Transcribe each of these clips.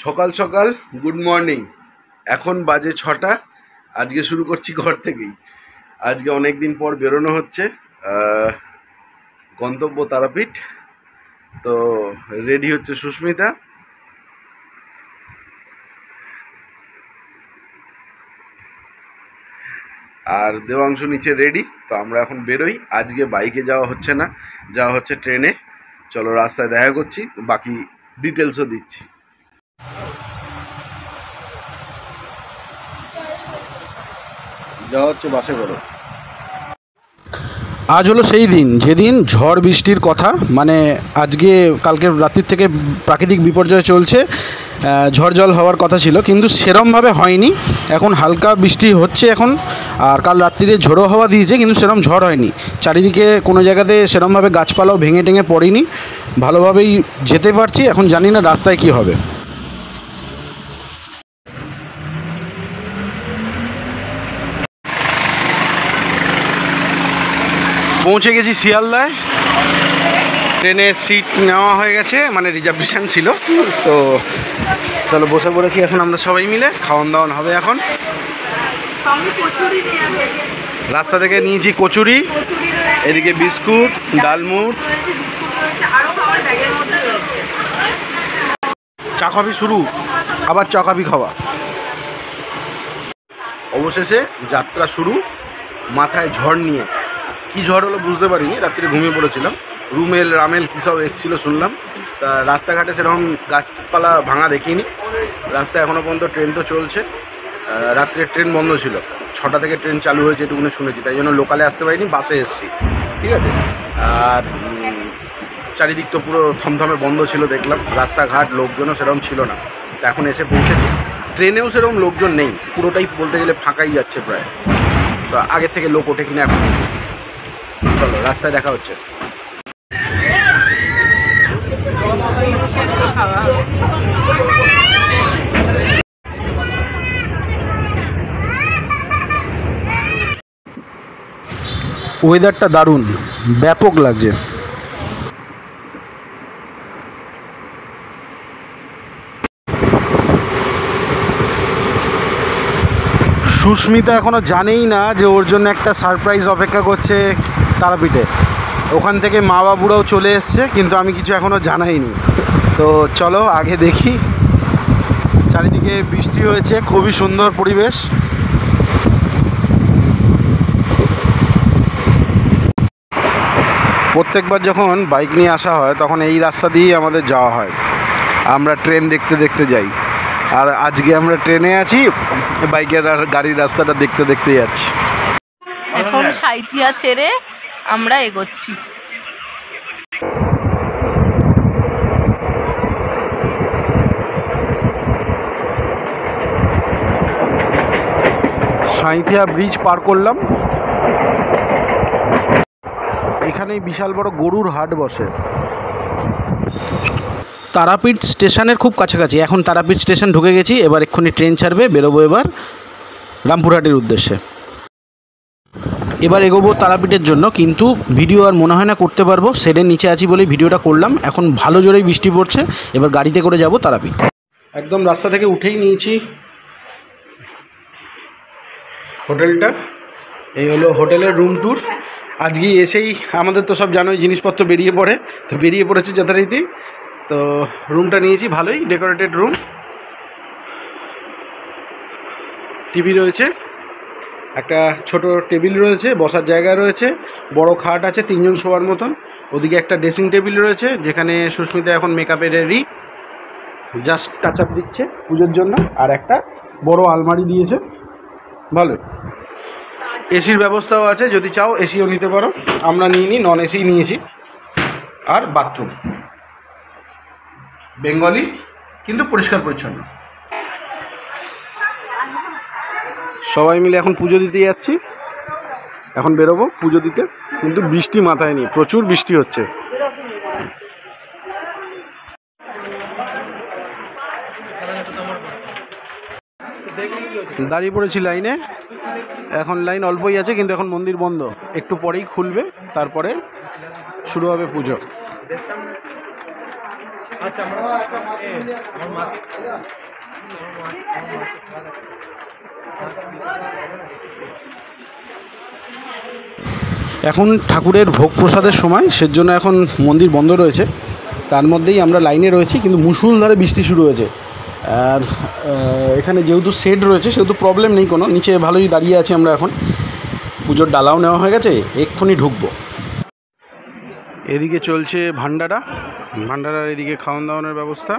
সকাল সকাল good morning. এখন বাজে 6টা। আজকে শুরু করছি ঘর থেকেই। আজকে অনেক দিন পর বেরোনো হচ্ছে, গন্তব্য তারাপীঠ। তো রেডি হচ্ছে সুস্মিতা, আর দেবাংশু নিচে রেডি। তো আমরা এখন বেরোই। আজকে বাইকে যাওয়া হচ্ছে না, যাওয়া হচ্ছে ট্রেনে। চলো রাস্তায় দেখা করছি, বাকি ডিটেলসও দিচ্ছি। যাওয়া হচ্ছে বাসে করে। আজ হলো সেই দিন যেদিন ঝড় বৃষ্টির কথা, মানে আজকে কালকের রাত্রির থেকে প্রাকৃতিক বিপর্যয় চলছে, ঝড় জল হওয়ার কথা ছিল কিন্তু সেরমভাবে হয়নি। এখন হালকা বৃষ্টি হচ্ছে এখন, আর কাল রাত্রিরে ঝোড়ো হাওয়া দিয়েছে কিন্তু সেরম ঝড় হয়নি। চারিদিকে কোনো জায়গাতে সেরমভাবে গাছপালাও ভেঙে টেঙে পড়েনি, ভালোভাবেই যেতে পারছি। এখন জানি না রাস্তায় কী হবে। পৌঁছে গেছি শিয়ালদায়। ট্রেনের সিট নেওয়া হয়ে গেছে, মানে রিজার্ভেশন ছিল। তো চলো বসে পড়েছি এখন আমরা সবাই মিলে। খাওয়ান দাওয়ান হবে এখন। রাস্তা থেকে নিয়েছি কচুরি, এদিকে বিস্কুট, ডালমুট। চা কফি শুরু, আবার চা কফি খাওয়া। অবশেষে যাত্রা শুরু, মাথায় ঝড় নিয়ে। কী ঝড় হলো বুঝতে পারিনি, রাত্রে ঘুমিয়ে পড়েছিলাম। রুমেল রামেল কী সব এসেছিলো শুনলাম। তা রাস্তাঘাটে সেরকম গাছপালা ভাঙা দেখিনি। রাস্তায় এখনও পর্যন্ত ট্রেন তো চলছে। রাত্রে ট্রেন বন্ধ ছিল, 6টা থেকে ট্রেন চালু হয়েছে এটুকুনি শুনেছি, তাই জন্য লোকালে আসতে পারিনি, বাসে এসেছি। ঠিক আছে। আর চারিদিক তো পুরো থমথমে বন্ধ ছিল দেখলাম, রাস্তাঘাট লোকজনও সেরকম ছিল না। তা এখন এসে পৌঁছেছি। ট্রেনেও সেরকম লোকজন নেই, পুরোটাই বলতে গেলে ফাঁকাই যাচ্ছে প্রায়। তো আগের থেকে লোক ওঠে কিনা এখন। চলো রাস্তায় দেখা হচ্ছে। ওয়েদারটা দারুণ, ব্যাপক লাগছে। সুস্মিতা এখনও জানেই না যে ওর জন্য একটা সারপ্রাইজ অপেক্ষা করছে তারাপীঠে। ওখান থেকে মা বাবুরাও চলে এসছে, কিন্তু আমি কিছু এখনও জানাইনি। তো চলো আগে দেখি। চারিদিকে বৃষ্টি হয়েছে, খুবই সুন্দর পরিবেশ। প্রত্যেকবার যখন বাইক নিয়ে আসা হয় তখন এই রাস্তা দিয়েই আমাদের যাওয়া হয়। আমরা ট্রেন দেখতে দেখতে যাই, আর আজকে আমরা ট্রেনে আছি, বাইকের আর গাড়ির রাস্তাটা দেখতে দেখতে যাচ্ছি। এখন সাঁইথিয়া ছেড়ে আমরা এগোচ্ছি। সাঁইথিয়া ব্রিজ পার করলাম। এখানেই বিশাল বড় গরুর হাট বসে। তারাপীঠ স্টেশনের খুব কাছাকাছি। এখন তারাপীঠ স্টেশন ঢুকে গেছি। এবার এক্ষুনি ট্রেন ছাড়বে, বেরোবো এবার রামপুরহাটের উদ্দেশ্যে। এবার এগোবো তারাপীঠের জন্য, কিন্তু ভিডিও আর মনে হয় না করতে পারবো। সেটের নিচে আছি বলেই ভিডিওটা করলাম। এখন ভালো জোরেই বৃষ্টি পড়ছে। এবার গাড়িতে করে যাব তারাপীঠ। একদম রাস্তা থেকে উঠেই নিয়েছি হোটেলটা। এই হলো হোটেলের রুম ট্যুর। আজকে এসেই আমাদের তো সব জানোই জিনিসপত্র বেরিয়ে পড়ে, তো বেরিয়ে পড়েছে যথারীতি। তো রুমটা নিয়েছি, ভালোই ডেকোরেটেড রুম। টিভি রয়েছে, একটা ছোট টেবিল রয়েছে, বসার জায়গা রয়েছে, বড় খাট আছে 3 জন শোয়ার মতন। ওদিকে একটা ড্রেসিং টেবিল রয়েছে, যেখানে সুস্মিতা এখন মেকআপে রেডি, জাস্ট টাচ আপ দিচ্ছে পুজোর জন্য। আর একটা বড় আলমারি দিয়েছে, ভালো। এসির ব্যবস্থাও আছে, যদি চাও এসিও নিতে পারো। আমরা নিইনি, নন এসি নিয়েছি। আর বাথরুম বেঙ্গলি, কিন্তু পরিষ্কার পরিচ্ছন্ন। সবাই মিলে এখন পুজো দিতে যাচ্ছি। এখন বেরোবো পুজো দিতে, কিন্তু বৃষ্টি মাথায় নেই, প্রচুর বৃষ্টি হচ্ছে। দাঁড়িয়ে পড়েছি লাইনে। এখন লাইন অল্পই আছে, কিন্তু এখন মন্দির বন্ধ, একটু পরেই খুলবে, তারপরে শুরু হবে পুজো। এখন ঠাকুরের ভোগ প্রসাদের সময়, সেজন্য এখন মন্দির বন্ধ রয়েছে। তার মধ্যেই আমরা লাইনে রয়েছি, কিন্তু মুষলধারে বৃষ্টি শুরু হয়েছে। আর এখানে যেহেতু শেড রয়েছে সেহেতু প্রবলেম নেই কোনো, নিচে ভালোই দাঁড়িয়ে আছি আমরা। এখন পুজোর ডালাও নেওয়া হয়ে গেছে, এক্ষুনি ঢুকবো। এদিকে চলছে ভান্ডারার এদিকে খাওয়ান দাওয়ানোর ব্যবস্থা।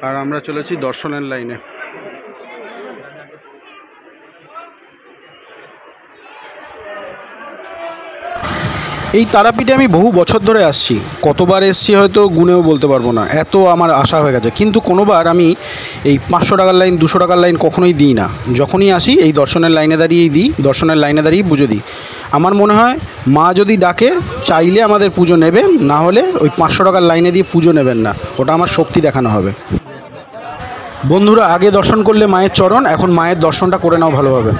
আর আমরা চলেছি দর্শনের লাইনে। এই তারাপীঠে আমি বহু বছর ধরে আসছি, কতবার এসছি হয়তো গুনেও বলতে পারবো না, এত আমার আশা হয়ে গেছে। কিন্তু কোনোবার আমি এই 500 টাকার লাইন 200 টাকার লাইন কখনোই দিই না। যখনই আসি এই দর্শনের লাইনে দাঁড়িয়েই দিই, দর্শনের লাইনে দাঁড়িয়েই পুজো দিই। আমার মনে হয় মা যদি ডাকে চাইলে আমাদের পুজো নেবেন, না হলে ওই 500 টাকার লাইনে দিয়ে পুজো নেবেন না, ওটা আমার শক্তি দেখানো হবে। বন্ধুরা, আগে দর্শন করলে মায়ের চরণ, এখন মায়ের দর্শনটা করে নাও ভালোভাবে।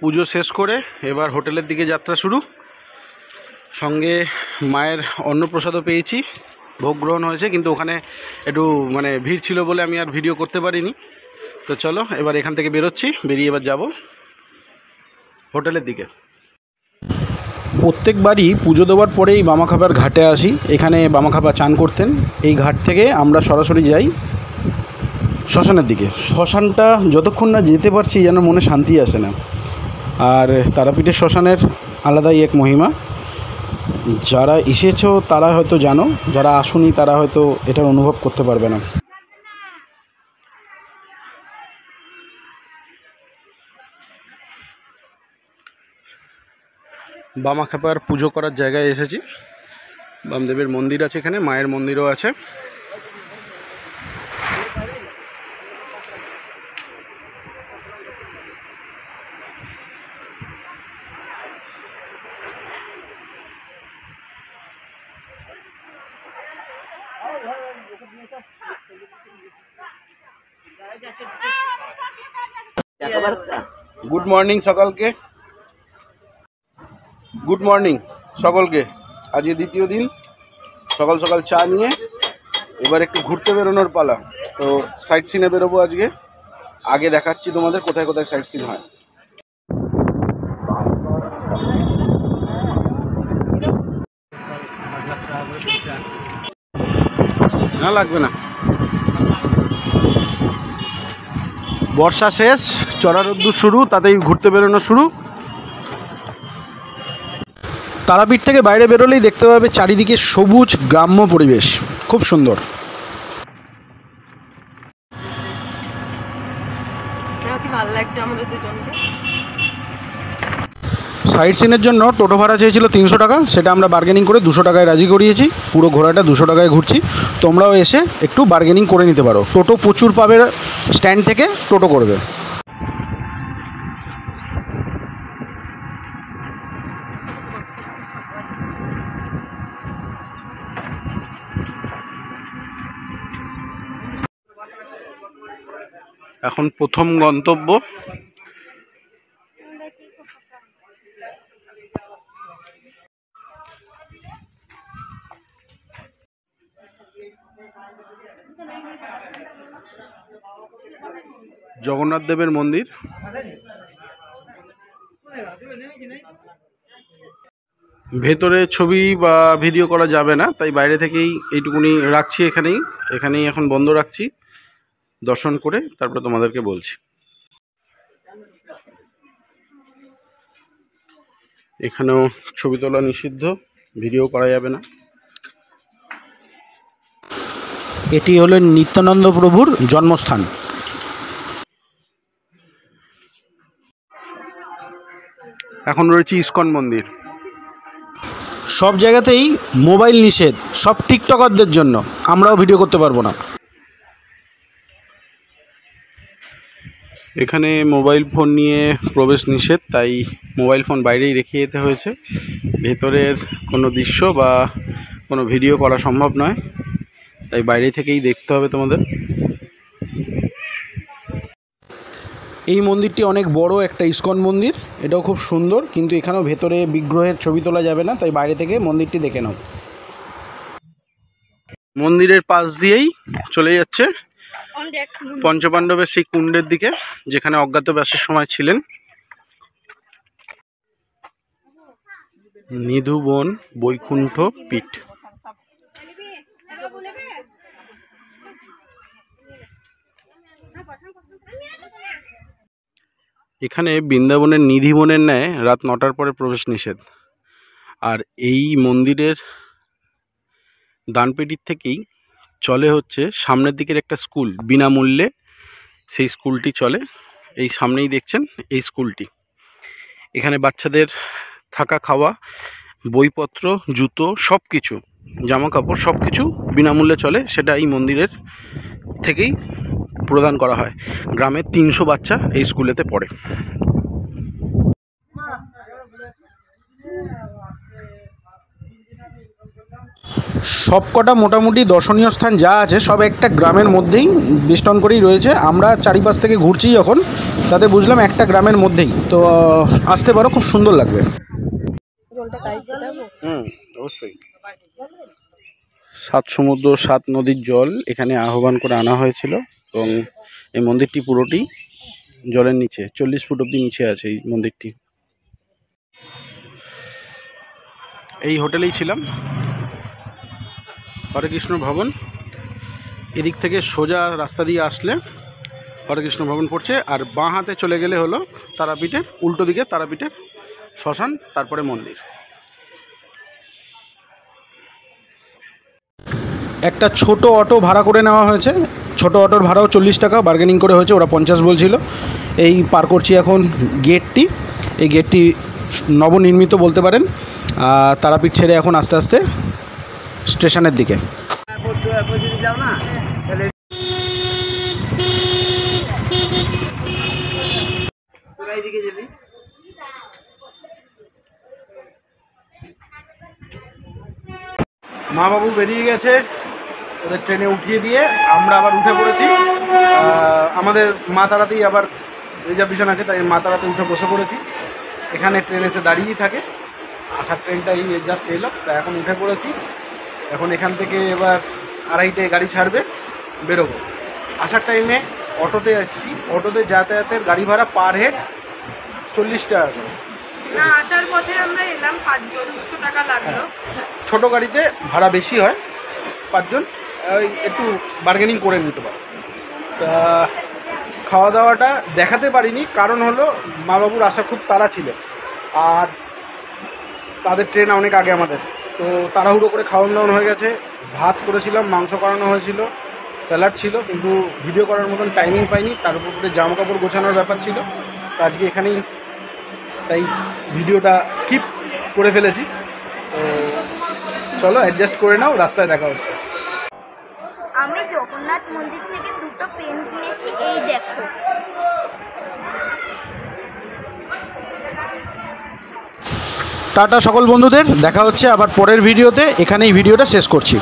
পুজো শেষ করে এবার হোটেলের দিকে যাত্রা শুরু। সঙ্গে মায়ের অন্নপ্রসাদও পেয়েছি, ভোগ গ্রহণ হয়েছে, কিন্তু ওখানে একটু ভিড় ছিল বলে আমি আর ভিডিও করতে পারিনি। তো চলো এবার এখান থেকে বেরোচ্ছি, বেরিয়ে এবার যাব হোটেলের দিকে। প্রত্যেকবারই পুজো দেওয়ার পরেই বামাখাপার ঘাটে আসি। এখানে বামাখাপা চান করতেন। এই ঘাট থেকে আমরা সরাসরি যাই শ্মশানের দিকে। শ্মশানটা যতক্ষণ না যেতে পারছি যেন মনে শান্তি আসে না। আর তারাপীঠের শ্মশানের আলাদাই এক মহিমা। যারা এসেছো তারা হয়তো জানো, যারা আসুনি তারা হয়তো এটার অনুভব করতে পারবে না। বামাখাপার পুজো করার জায়গায় এসেছি। বামদেবের মন্দির আছে এখানে, মায়ের মন্দিরও আছে। গুড মর্নিং সকলকে, গুড মর্নিং সকলকে। আজকে দ্বিতীয় দিন, সকাল সকাল চা নিয়ে এবার একটু ঘুরতে বেরোনোর পালা। তো সাইট সিনে বেরোবো আজকে। আগে দেখাচ্ছি তোমাদের কোথায় কোথায় সাইট সিন হয়। না লাগবে না। বর্ষা শেষ, চড়া রোদ্দুর শুরু, তাতেই ঘুরতে বেরোনো শুরু। তারাপীঠ থেকে বাইরে বেরোলেই দেখতে পাবে চারিদিকে সবুজ গ্রাম্য পরিবেশ, খুব সুন্দর। ভালো লাগছে আমাদের দুজনকে। সাইট সিনের জন্য টোটো ভাড়া চেয়েছিল 300 টাকা, সেটা আমরা বার্গেনিং করে 200 টাকায় রাজি করিয়েছি। পুরো ঘোড়াটা 200 টাকায় ঘুরছি। তোমরাও এসে একটু বার্গেনিং করে নিতে পারো। টোটো প্রচুর পাবে, স্ট্যান্ড থেকে টোটো করবে। এখন প্রথম গন্তব্য জগন্নাথ দেবের মন্দির। ভেতরে ছবি বা ভিডিও করা যাবে না, তাই বাইরে থেকেই এইটুকুনি রাখছি। এখানেই এখন বন্ধ রাখছি। দর্শন করে তারপর তোমাদেরকে বলছি। এখানেও ছবি তোলা নিষিদ্ধ, ভিডিও করা যাবে না। এটি হলো নিত্যানন্দ প্রভুর জন্মস্থান। এখন রয়েছে ইস্কন মন্দির। সব জায়গাতেই মোবাইল নিষেধ, সব টিকটকারদের জন্য। আমরাও ভিডিও করতে পারবো না। এখানে মোবাইল ফোন নিয়ে প্রবেশ নিষেধ, তাই মোবাইল ফোন বাইরেই রেখে যেতে হয়েছে। ভেতরের কোনো দৃশ্য বা কোনো ভিডিও করা সম্ভব নয়, তাই বাইরে থেকেই দেখতে হবে তোমাদের। এই মন্দিরটি অনেক বড় একটা ইস্কন মন্দির, এটাও খুব সুন্দর, কিন্তু এখানেও ভেতরে বিগ্রহের ছবি তোলা যাবে না, তাই বাইরে থেকে মন্দিরটি দেখে নাও। মন্দিরের পাশ দিয়েই চলে যাচ্ছে পঞ্চপাণ্ডবের সেই কুণ্ডের দিকে, যেখানে অজ্ঞাতবাসের সময় ছিলেন। নিধুবন বৈকুণ্ঠ পীঠ। এখানে বৃন্দাবনের নিধিবনের ন্যায় রাত 9টার পরে প্রবেশ নিষেধ। আর এই মন্দিরের দানপেটির থেকেই চলে হচ্ছে সামনের দিকের একটা স্কুল, বিনামূল্যে সেই স্কুলটি চলে। এই সামনেই দেখছেন এই স্কুলটি। এখানে বাচ্চাদের থাকা খাওয়া, বইপত্র, জুতো, সব কিছু, জামা কাপড় সব কিছু বিনামূল্যে চলে। সেটা এই মন্দিরের থেকেই প্রদান করা হয়। গ্রামের 300 বাচ্চা এই স্কুলেতে পড়ে। সবকটা মোটামুটি দর্শনীয় স্থান যা আছে সব একটা গ্রামের মধ্যেই বেষ্টন করেই রয়েছে। আমরা চারিপাশ থেকে ঘুরছি যখন, তাতে বুঝলাম একটা গ্রামের মধ্যেই। তো আসতে পারো, খুব সুন্দর লাগবে। অবশ্যই। 7 সমুদ্র 7 নদীর জল এখানে আহ্বান করে আনা হয়েছিল, এবং এই মন্দিরটি পুরোটি জলের নিচে, 40 ফুট অব্দি নিচে আছে এই মন্দিরটি। এই হোটেলেই ছিলাম, হরে কৃষ্ণ ভবন। এদিক থেকে সোজা রাস্তা দিয়ে আসলে হরে কৃষ্ণ ভবন পড়ছে, আর বাঁ হাতে চলে গেলে হলো তারাপীঠের উল্টো দিকে তারাপীঠের শ্মশান, তারপরে মন্দির। একটা ছোট অটো ভাড়া করে নেওয়া হয়েছে। ছোট অটোর ভাড়াও 40 টাকা, বার্গেনিং করে হয়েছে, ওরা 50 বলছিল। এই পার করছি এখন গেটটি। এই গেটটি নবনির্মিত বলতে পারেন। তারাপীঠ ছেড়ে এখন আস্তে আস্তে স্টেশনের দিকে। মা বাবু বেরিয়ে গেছে, ওদের ট্রেনে উঠিয়ে দিয়ে আমরা আবার উঠে পড়েছি। আমাদের মা তারাতেই আবার রিজার্ভেশন আছে, তাই মা তারাতে উঠে বসে পড়েছি। এখানে ট্রেন এসে দাঁড়িয়েই থাকে, আসার ট্রেনটাই জাস্ট এলো, তাই এখন উঠে পড়েছি। এখন এখান থেকে এবার 2:30টায় গাড়ি ছাড়বে, বেরোবো। আসার টাইমে অটোতে এসেছি, অটোতে যাতায়াতের গাড়ি ভাড়া পার হেড 40 টাকা করে। না, আসার পথে আমরা এলাম 5 জন, 200 টাকা লাগলো। ছোটো গাড়িতে ভাড়া বেশি হয়, 5 জন ওই একটু বার্গেনিং করে নিতে পারে। তা খাওয়া দাওয়াটা দেখাতে পারিনি, কারণ হলো মা বাবুর আসা খুব তাড়া ছিল, আর তাদের ট্রেন অনেক আগে আমাদের। তো তাড়াহুড়ো করে খাওয়ান দাওয়ান হয়ে গেছে। ভাত করেছিলাম, মাংস করানো হয়েছিল, স্যালাড ছিল, কিন্তু ভিডিও করার মতন টাইমিং পাইনি। তার উপরে জামা কাপড় গোছানোর ব্যাপার ছিল, তো আজকে এখানেই তাই ভিডিওটা স্কিপ করে ফেলেছি। তো চলো অ্যাডজাস্ট করে নাও, রাস্তায় দেখা হচ্ছে। আমি জগন্নাথ মন্দির থেকে 2টো পেন কিনেছি, এই দেখো। টাটা সকল বন্ধুদের, দেখা হচ্ছে আবার পরের ভিডিওতে। এখানেই ভিডিওটা শেষ করছি।